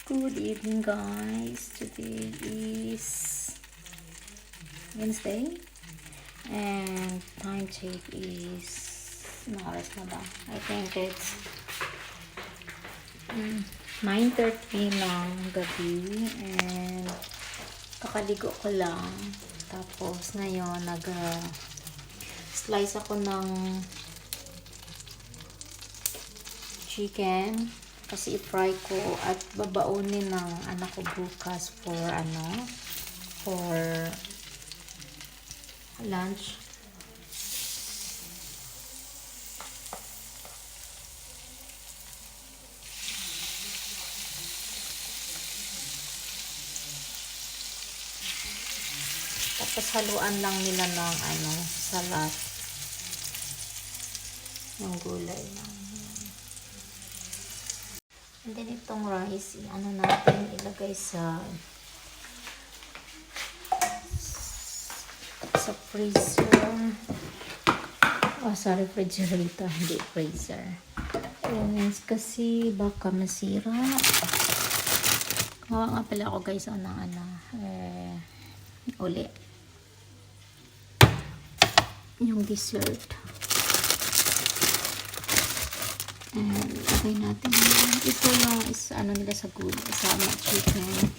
Good evening, guys. Today is Wednesday and time check is oras na ba? I think it's 9:30 ng gabi and kakaligo ko lang. Tapos ngayon slice ako ng chicken kasi i-fry ko at babaunin ng anak ko bukas for lunch. Tapos haluan lang nila ng salad. Yung gulay lang. And then itong rice, natin ilagay sa freezer. Sa refrigerator, hindi freezer. Kasi baka masira. Kawa nga pala ako guys, uli. Yung dessert. And lagay natin ito yung nila sa gulay, sa chicken.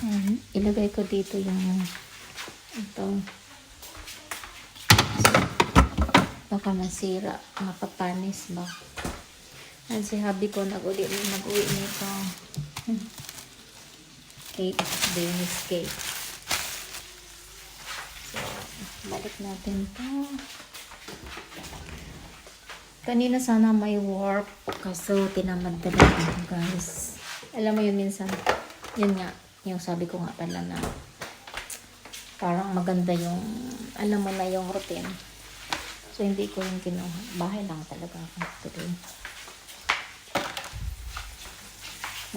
And ilagay ko dito yung ito. Baka masira, mapapanis ba. And si hubby ko nag-uwi nito. Cake, Danish cake. So, balik natin to. Kanina sana may work kaso tinamad talaga guys. Alam mo yun minsan, yun nga, yung sabi ko nga pala na parang maganda yung, alam mo na yung routine. So hindi ko yung kinuha. Bahay lang talaga ako today.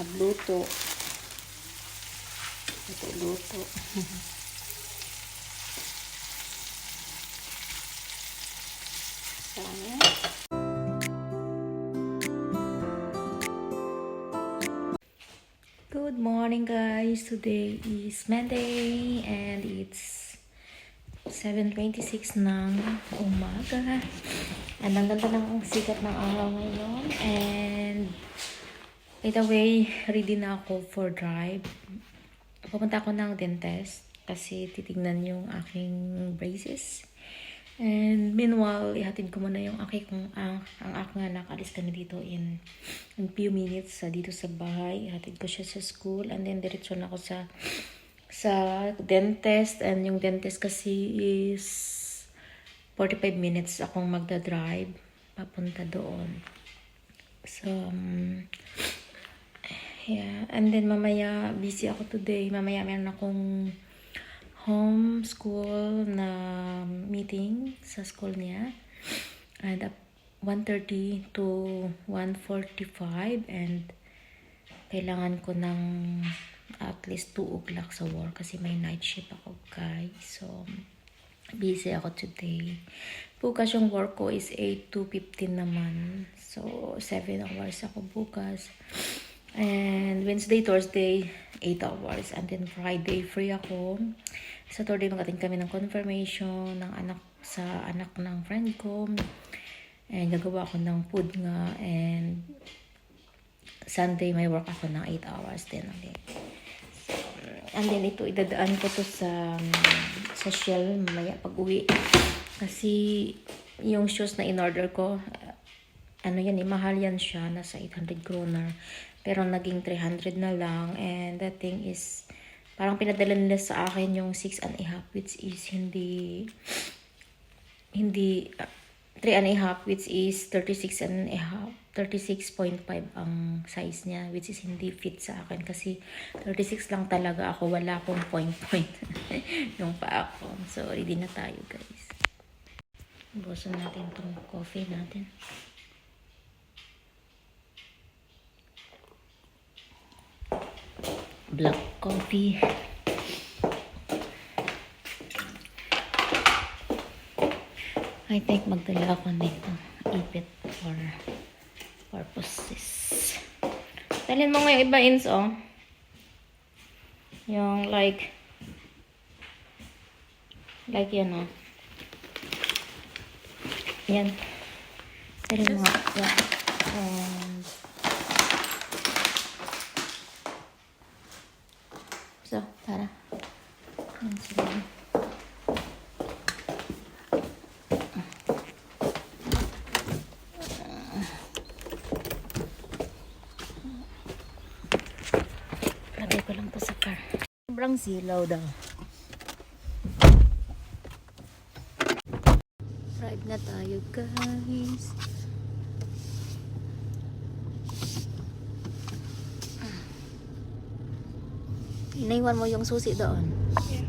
Nagluto. Luto. Sana. Good morning guys, today is Monday and it's 7:26 ng umaga and ang ganda ng sikat ng araw ngayon. And by the way, ready na ako for drive. Pupunta ako ng dentist kasi titignan yung aking braces. And meanwhile, ihatid ko muna yung ang aking anak. Alis kami dito in few minutes dito sa bahay. Ihatid ko siya sa school and then diretso na ako sa dentist. And yung dentist kasi is 45 minutes akong magdadrive papunta doon. So yeah, and then mamaya busy ako today. Mamaya meron akong home school na meeting sa school niya and 1:30 to 1:45 and kailangan ko ng at least 2 o'clock sa work kasi may night shift ako guys. So busy ako today. Bukas yung work ko is 8 to 15 naman. So 7 hours ako bukas. And Wednesday, Thursday, 8 hours. And then Friday, free ako. Saturday, mag-attend kami ng confirmation ng anak ng friend ko. And gagawa ako ng food nga. And Sunday, may work ako ng 8 hours din ulit. So, and then ito, idadaan ko to sa Shell mamaya pag-uwi. Kasi yung shoes na in-order ko, mahal yan siya. Nasa 800 kroner. Pero naging 300 na lang. And that thing is, parang pinadala nila sa akin yung 6.5, which is hindi 3.5, which is 36.5, 36.5 ang size niya, which is hindi fit sa akin. Kasi 36 lang talaga ako, wala akong point yung pa ako. So, ready na tayo guys. Bukasan natin itong coffee natin. Black coffee. I think magdala ako nito ipit for purposes. Stylin mo nga yung iba, Ins, oh. Yung like yan, oh. Yan. Stylin mo nga. Yan. And so, tara. Yan sila. Lagay ko lang to sa car. Sobrang silaw daw. Drive na tayo, guys. Inaiwan mo yung susi doon. Yeah.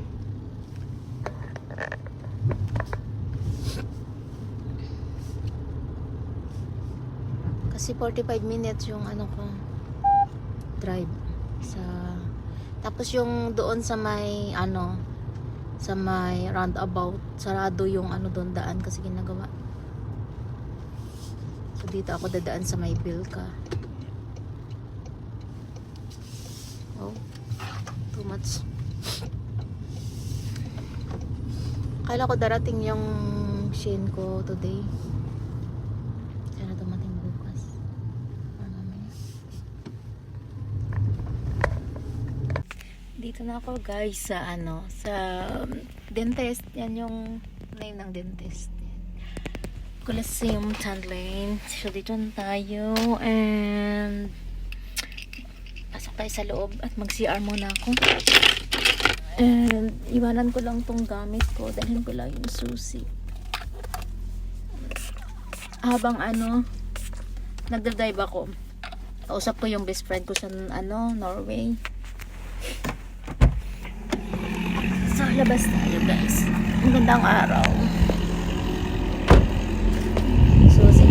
Kasi 45 minutes yung ano ko drive sa, tapos yung doon sa may ano, sa may roundabout, sarado yung ano doon daan kasi ginagawa. So dito ako dadaan sa may Bilka. Oh, too much. Kala ko darating yung Shein ko today. Sana dumating bukas. Or mamaya. Dito na ako, guys, sa ano, sa dentist. Yan yung name ng dentist. Coliseum Lane. So dito na tayo and pasok tayo sa loob at mag-CR muna ako. And iwanan ko lang tong gamit ko, dalhin ko lang yung susi. Habang ano, nagdadrive ako, kausap ko yung best friend ko sa ano, Norway. So labas tayo, guys. Magandang araw. Susi.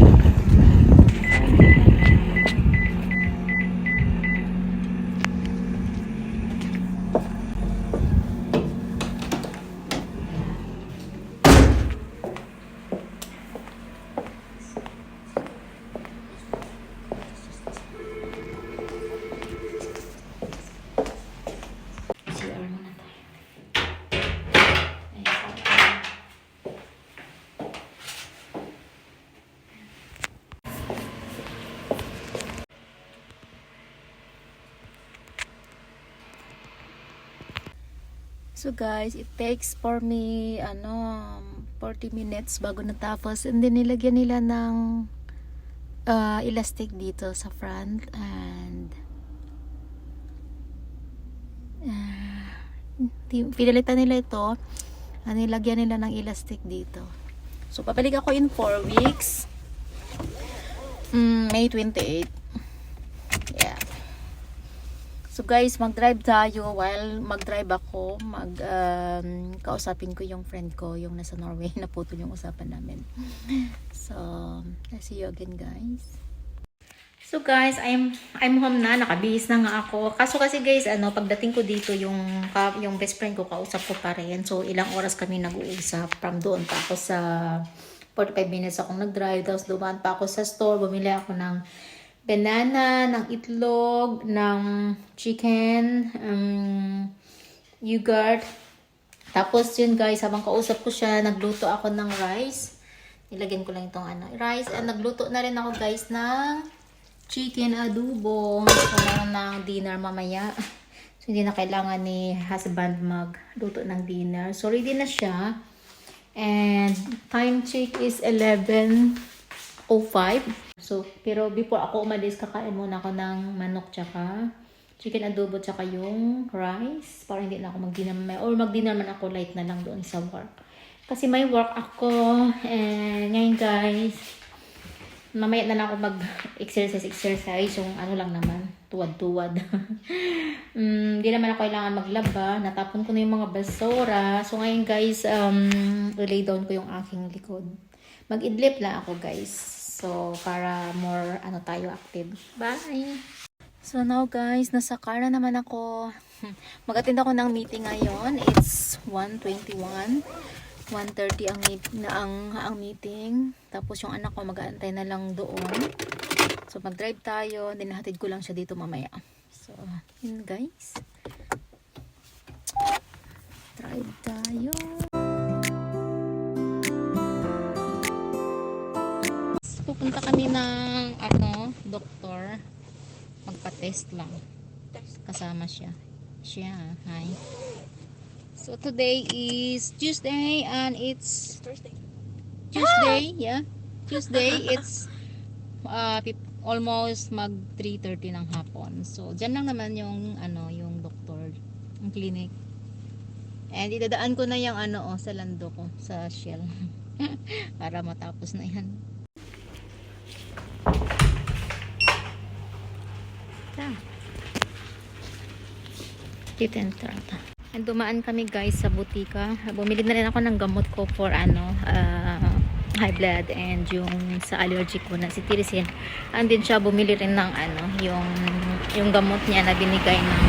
CR muna tayo. So guys, it takes for me 40 minutes bago natapos, and then nilagyan nila ng elastic dito sa front, and pinalitan nila ito, nilagyan nila ng elastic dito. So papalik ako in 4 weeks, May 28. Yeah. So guys, mag-drive tayo. While mag-drive ako, kausapin ko yung friend ko, yung nasa Norway, naputol yung usapan namin. So, I'll see you again, guys. So guys, I'm home na, nakabihis na nga ako. Kaso kasi guys, pagdating ko dito, yung best friend ko, kausap ko pa rin. So, ilang oras kami nag-uusap. From doon pa ako sa 45 minutes akong nag-drive. Tapos dumaan pa ako sa store, bumili ako ng banana, ng itlog, ng chicken, yogurt. Tapos yun guys, habang kausap ko siya, nagluto ako ng rice. Nilagyan ko lang itong rice. And nagluto na rin ako guys ng chicken adobo. So meron ng dinner mamaya. So hindi na kailangan ni husband magluto ng dinner. So ready na siya. And time check is 11:05. So, pero before ako umalis, kakain muna ako ng manok tsaka chicken adobo tsaka yung rice para hindi na ako mag-dinner mamaya. Or mag-dinner man ako light na lang doon sa work. Kasi may work ako. And ngayon guys, mamaya na lang ako mag-exercise. Yung lang naman, tuwad-tuwad. Hindi naman ako kailangan maglaba. Natapon ko na yung mga basura. So ngayon guys, lay down ko yung aking likod. Mag-idlip lang ako guys. So, para more tayo active. Bye! So now guys, nasa car na naman ako. Mag-attend ako ng meeting ngayon. It's 1:21. 1:30 ang meeting. Tapos yung anak ko mag-aantay na lang doon. So mag-drive tayo, then hatid ko lang siya dito mamaya. So, yun guys. Drive tayo. Pupunta kami ng doktor. Magpa-test lang. Kasama siya. Hi. So today is Tuesday and it's Tuesday, yeah. Tuesday, it's almost mag 3:30 ng hapon. So diyan lang naman yung yung doktor, yung clinic. And idadaan ko na yung sa lando ko, sa Shell. Para matapos na 'yan. Dito entrata. And dumaan kami guys sa butika. Bumili na rin ako ng gamot ko for high blood and yung sa allergy ko na si Tirisin. And din siya bumili rin ng yung gamot niya na binigay ng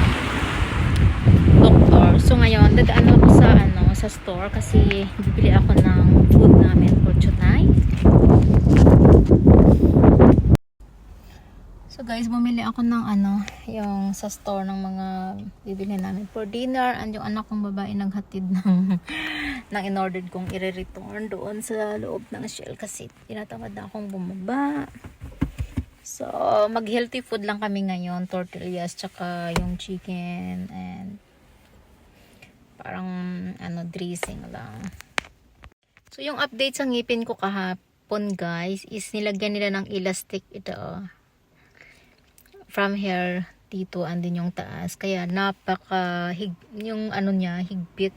doktor. So ngayon dadaan ako sa store kasi bibili ako ng food namin for tonight. So guys, bumili ako ng yung sa store ng mga bibili namin for dinner, and yung anak kong babae naghatid ng in-ordered kong i-return doon sa loob ng Shell kasi tinatamad na akong bumaba. So, mag-healthy food lang kami ngayon, tortillas, tsaka yung chicken and parang dressing lang. So, yung update sa ngipin ko kahapon guys is nilagyan nila ng elastic ito. From here dito and din yung taas, kaya yung niya higpit.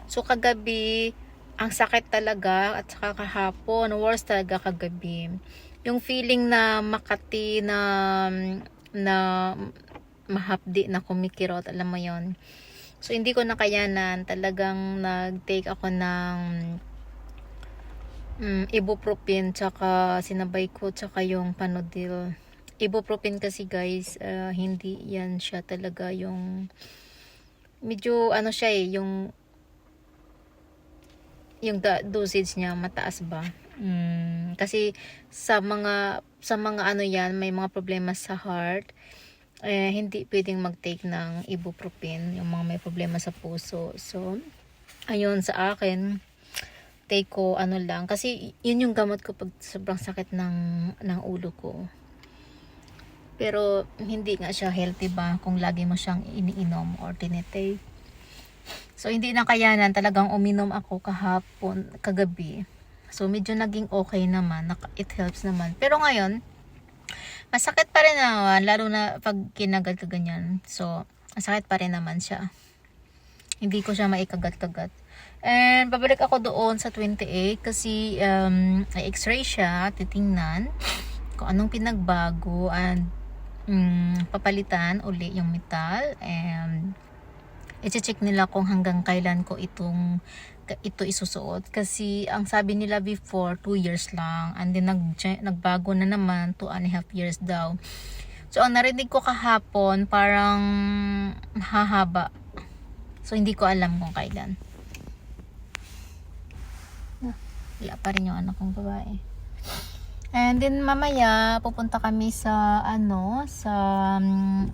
So kagabi ang sakit talaga, at saka kahapon worse talaga kagabi. Yung feeling na makati na mahapdi na kumikirot, alam mo yon. So hindi ko nakayanan, talagang nag-take ako ng ibuprofen, tsaka sinabay ko tsaka yung Panadol. Ibuprofen kasi guys, hindi yan siya talaga yung medyo siya yung dosage niya mataas ba. Kasi sa mga yan, may mga problema sa heart, hindi pwedeng mag-take ng ibuprofen yung mga may problema sa puso. So ayun, sa akin take ko lang kasi yun yung gamot ko pag sobrang sakit ng ulo ko. Pero hindi nga siya healthy ba kung lagi mo siyang iniinom or tinitake. So hindi na kayanan, talagang uminom ako kagabi. So medyo naging okay naman, it helps naman. Pero ngayon, masakit pa rin naman, lalo na pag kinagat ka ganyan. So masakit pa rin naman siya. Hindi ko siya maikagat-kagat. And babalik ako doon sa 28 kasi i-x-ray siya, titingnan kung anong pinagbago, and papalitan uli yung metal, and i-check nila kung hanggang kailan ko ito isusuot, kasi ang sabi nila before 2 years lang, and then nagbago na naman 2.5 years daw. So ang narinig ko kahapon parang hahaba, so hindi ko alam kung kailan. Wala pa rin yung anak kong babae. And then mamaya pupunta kami sa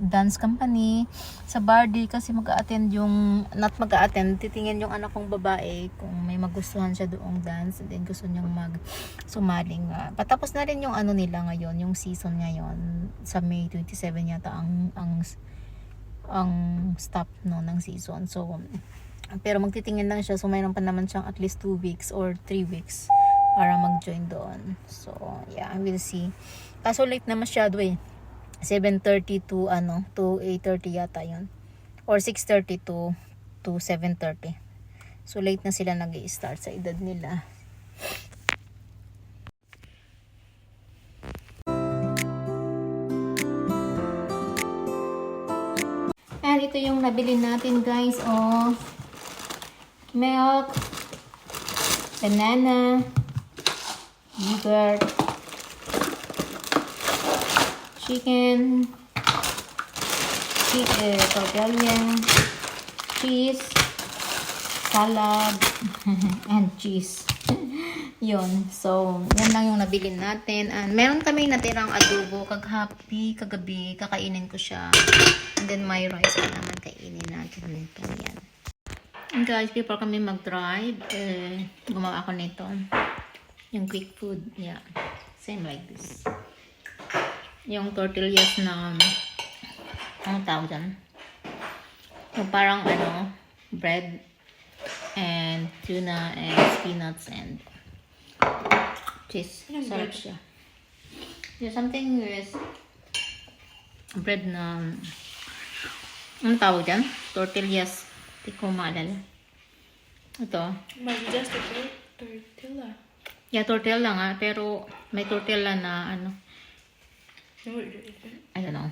dance company sa Bardi kasi titingin yung anak kong babae kung may magustuhan siya doong dance, and then gusto niyang sumaling. Patapos na rin yung nila ngayon, yung season ngayon sa May 27 yata ang stop ng season. So pero magtitingin lang siya, so mayroon pa naman siyang at least 2 weeks or 3 weeks para mag-join doon. So, yeah, we'll see. Kaso late na masyado 7:30 to 8:30 yata yun. Or 6:30 to 7:30. So, late na sila nag-i-start sa edad nila. And ito yung nabili natin guys. Milk, banana, yogurt, chicken, tortilla, cheese, salad, and cheese. Yun. So, yan lang yung nabili natin. And meron kami natirang adobo. Kagabi, kakainin ko siya. And then, may rice pa naman kainin natin nito. Yan. And guys, before kami mag-drive, gumawa ako nito. Yung quick food. Yeah. Same like this. Yung tortillas na, anong tawag dyan? Yung parang bread and tuna and peanuts and cheese. Sarap siya. There's something with bread na, anong tawag dyan? Tortillas. Hindi ko maalala. Ito. Just a tortilla. Yeah, tortilla nga. Pero may tortilla na I don't know.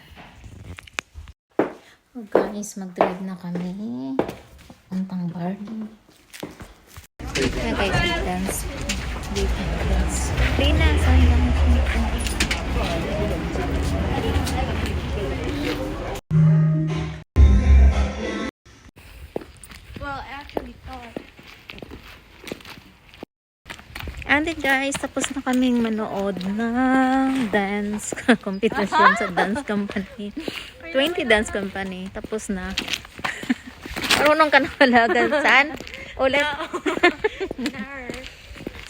Oh guys, mag-drive na kami. Puntang Barbie. Kaya guys, dance. Dance. Rina, saan lang Well, actually thought. And then guys, tapos na kaming manood ng dance competition sa dance company. 20 dance company. Tapos na. Marunong ka na malagan. Saan? Ulit.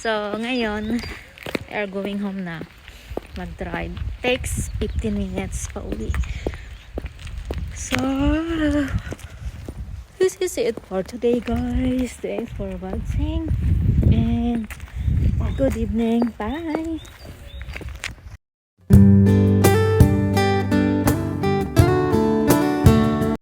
So, ngayon, we are going home na. Mag-drive. Takes 15 minutes pa uli. So, this is it for today, guys. Thanks for watching. And good evening. Bye.